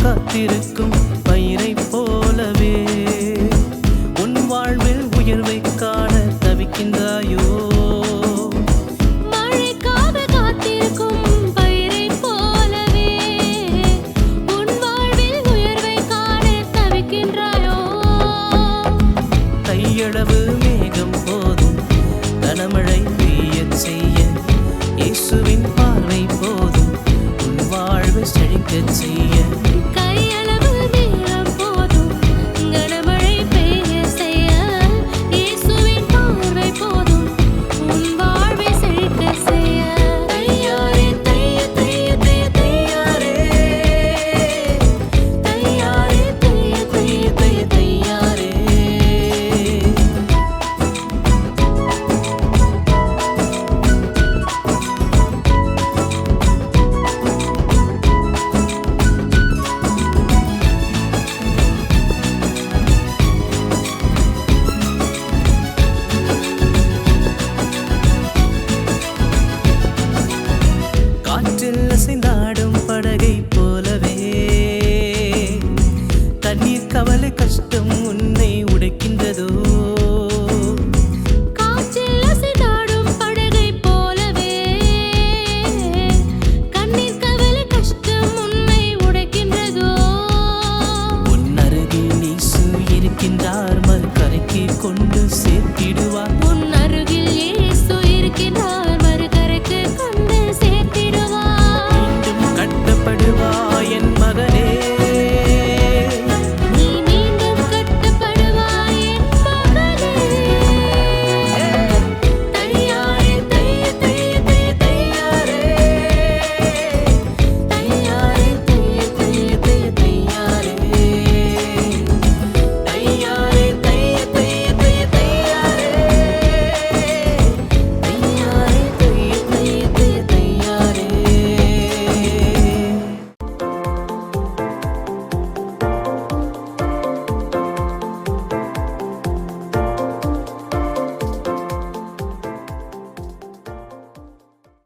காத்திருக்கும் பயிரை போலவே உன் வாழ்வில் உயர்வை காண தவிக்கின்றாயோ? மழைக்காக காத்திருக்கும் பயிரை போலவே உன் வாழ்வில் உயர்வை காண தவிக்கின்றாயோ? கையளவு மேகம் போதும் கனமழை பெய்யச் செய்ய, இயேசுவின் பார்வை போதும் உன் வாழ்வு செழிக்கச் செய்ய. அசைந்தாடும் படகை போலவே தண்ணீர் கவலை கஷ்டம் உன்னை உடைக்கின்றதோ? காற்றில் அசைந்தாடும் படகை போலவே கண்ணீர் கவலை கஷ்டம் உன்னை உடைக்கின்றதோ? உன் அருகில் இயேசு இருக்கின்றார், மறுகரைக்கு கொண்டு சேர்த்திடுவார்.